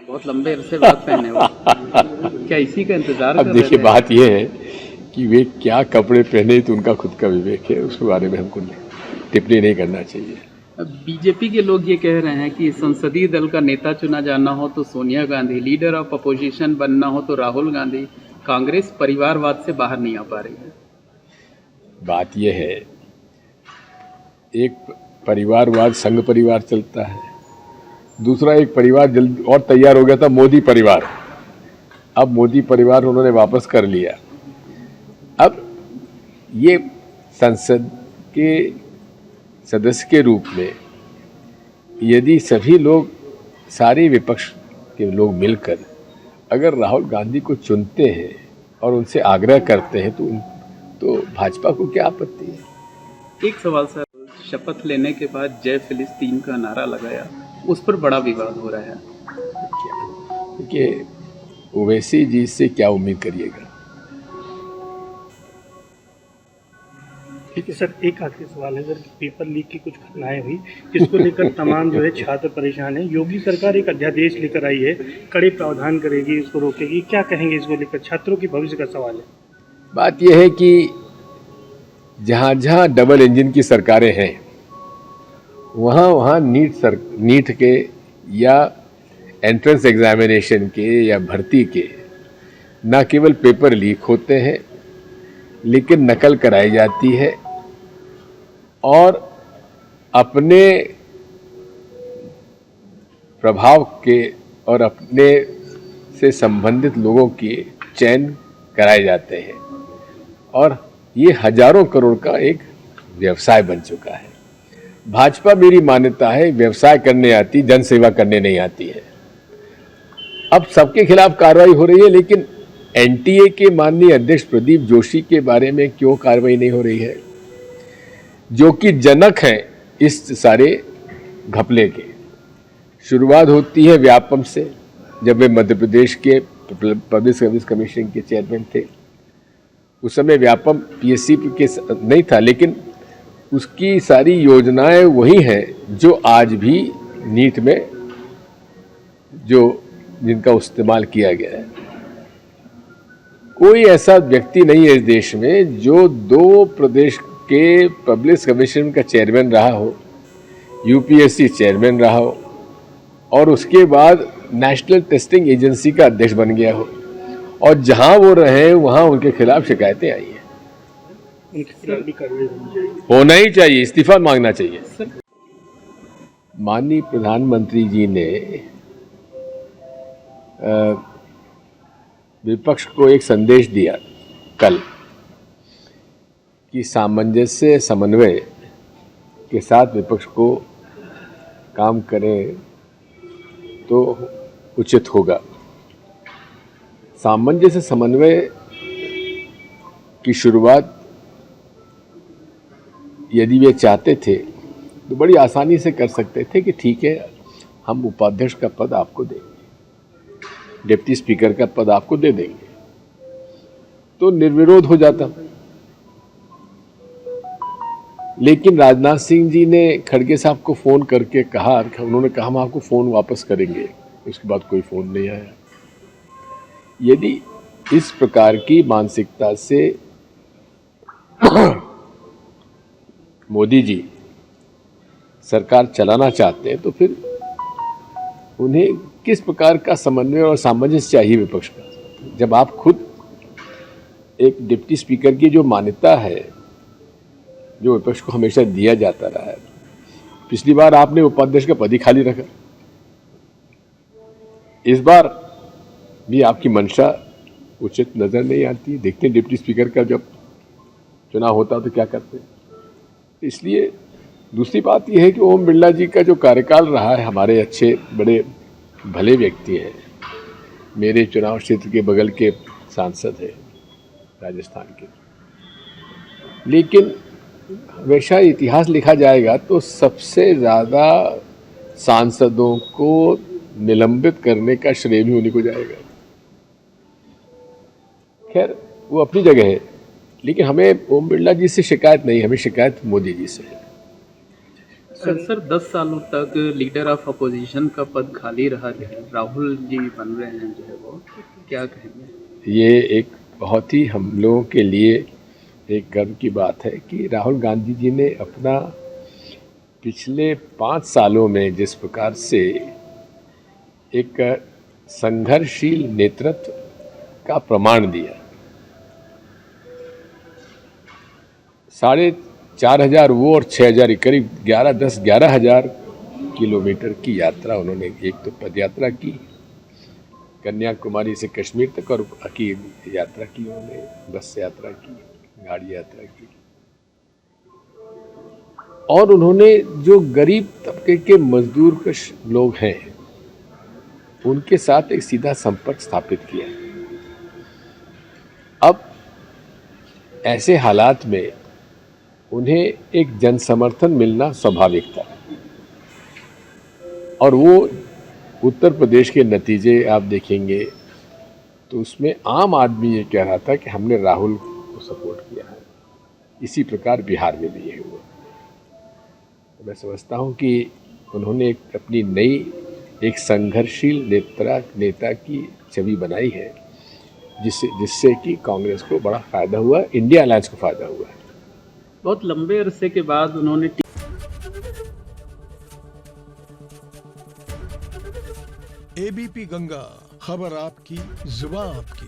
बहुत लंबे अरसे बाद पहने वो। क्या इसी का इंतजार अब कर देखिए रहे थे? बात यह है कि वे क्या कपड़े पहने तो उनका खुद का विवेक है, उसके बारे में हमको टिप्पणी नहीं करना चाहिए। बीजेपी के लोग ये कह रहे हैं कि संसदीय दल का नेता चुना जाना हो तो Sonia Gandhi, leader of opposition बनना हो तो राहुल गांधी, कांग्रेस परिवारवाद से बाहर नहीं आ पा रही है। बात यह है, एक परिवारवाद संघ परिवार चलता है, दूसरा एक परिवार जल्द और तैयार हो गया था, मोदी परिवार। अब मोदी परिवार उन्होंने वापस कर लिया। अब ये संसद के सदस्य के रूप में यदि सभी लोग, सारे विपक्ष के लोग मिलकर अगर राहुल गांधी को चुनते हैं और उनसे आग्रह करते हैं तो भाजपा को क्या आपत्ति है? एक सवाल सर, शपथ लेने के बाद जय फिलिस्तीन का नारा लगाया, उस पर बड़ा विवाद हो रहा है। देखिए, ओवैसी जी से क्या उम्मीद करिएगा? ठीक है सर, एक आखिरी सवाल है सर, पेपर लीक की कुछ घटनाएं हुई जिसको लेकर तमाम जो है छात्र परेशान हैं। योगी सरकार एक अध्यादेश लेकर आई है, कड़े प्रावधान करेगी, इसको रोकेगी, क्या कहेंगे इसको लेकर? छात्रों की भविष्य का सवाल है। बात यह है कि जहाँ जहाँ डबल इंजन की सरकारें हैं वहाँ वहाँ नीट के या एंट्रेंस एग्जामिनेशन के या भर्ती के न केवल पेपर लीक होते हैं लेकिन नकल कराई जाती है और अपने प्रभाव के और अपने से संबंधित लोगों के चयन कराए जाते हैं और ये हजारों करोड़ का एक व्यवसाय बन चुका है। भाजपा, मेरी मान्यता है, व्यवसाय करने आती, जन सेवा करने नहीं आती है। अब सबके खिलाफ कार्रवाई हो रही है, लेकिन एनटीए के माननीय अध्यक्ष प्रदीप जोशी के बारे में क्यों कार्रवाई नहीं हो रही है, जो कि जनक हैं इस सारे घपले के? शुरुआत होती है व्यापम से, जब वे मध्य प्रदेश के पब्लिक सर्विस कमीशन के चेयरमैन थे। उस समय व्यापम पीएससी के नहीं था, लेकिन उसकी सारी योजनाएं वही हैं जो आज भी नीट में जिनका इस्तेमाल किया गया है। कोई ऐसा व्यक्ति नहीं है इस देश में जो 2 प्रदेश के पब्लिक कमीशन का चेयरमैन रहा हो, यूपीएससी चेयरमैन रहा हो और उसके बाद नेशनल टेस्टिंग एजेंसी का अध्यक्ष बन गया हो, और जहां वो रहे वहां उनके खिलाफ शिकायतें आई हैं। उनके खिलाफ भी कार्रवाई होनी चाहिए। होना ही चाहिए, इस्तीफा मांगना चाहिए। माननीय प्रधानमंत्री जी ने विपक्ष को एक संदेश दिया कल कि सामंजस्य समन्वय के साथ विपक्ष को काम करें तो उचित होगा। सामंजस्य समन्वय की शुरुआत यदि वे चाहते थे तो बड़ी आसानी से कर सकते थे कि ठीक है, हम उपाध्यक्ष का पद आपको देंगे, डिप्टी स्पीकर का पद आपको दे देंगे, तो निर्विरोध हो जाता। लेकिन राजनाथ सिंह जी ने खड़गे साहब को फोन करके कहा, उन्होंने कहा हम आपको फोन वापस करेंगे, उसके बाद कोई फोन नहीं आया। यदि इस प्रकार की मानसिकता से मोदी जी सरकार चलाना चाहते हैं तो फिर उन्हें किस प्रकार का समन्वय और सामंजस्य चाहिए विपक्ष का, जब आप खुद एक डिप्टी स्पीकर की जो मान्यता है, जो विपक्ष को हमेशा दिया जाता रहा है। पिछली बार आपने उपाध्यक्ष का पद ही खाली रखा, इस बार भी आपकी मंशा उचित नजर नहीं आती। देखते हैं डिप्टी स्पीकर का जब चुनाव होता तो क्या करते हैं। इसलिए दूसरी बात यह है कि ओम बिरला जी का जो कार्यकाल रहा है, हमारे अच्छे बड़े भले व्यक्ति हैं, मेरे चुनाव क्षेत्र के बगल के सांसद हैं राजस्थान के, लेकिन हमेशा इतिहास लिखा जाएगा तो सबसे ज़्यादा सांसदों को निलंबित करने का श्रेय भी उन्हीं को जाएगा। खैर, वो अपनी जगह है, लेकिन हमें ओम बिरला जी से शिकायत नहीं, हमें शिकायत मोदी जी से है। सर 10 सालों तक लीडर ऑफ अपोजिशन का पद खाली रहा है, राहुल जी बन रहे हैं जो है वो, क्या कहेंगे? ये एक बहुत ही हम लोगों के लिए एक गर्व की बात है कि राहुल गांधी जी ने अपना पिछले 5 सालों में जिस प्रकार से एक संघर्षशील नेतृत्व का प्रमाण दिया, 4,500 वो और 6,000 करीब 11,000 किलोमीटर की यात्रा उन्होंने, एक तो पद यात्रा की कन्याकुमारी से कश्मीर तक और की यात्रा की, उन्होंने बस यात्रा की, गाड़ी यात्रा की, और उन्होंने जो गरीब तबके के मजदूर कश लोग हैं उनके साथ एक सीधा संपर्क स्थापित किया। अब ऐसे हालात में उन्हें एक जन समर्थन मिलना स्वाभाविक था, और वो उत्तर प्रदेश के नतीजे आप देखेंगे तो उसमें आम आदमी ये कह रहा था कि हमने राहुल को सपोर्ट किया है। इसी प्रकार बिहार में भी ये हुआ। तो मैं समझता हूँ कि उन्होंने अपनी नई एक संघर्षशील नेता की छवि बनाई है, जिससे कि कांग्रेस को बड़ा फायदा हुआ, इंडिया अलायंस को फायदा हुआ है। बहुत लंबे अरसे के बाद उन्होंने एबीपी गंगा, खबर आपकी, जुबान आपकी।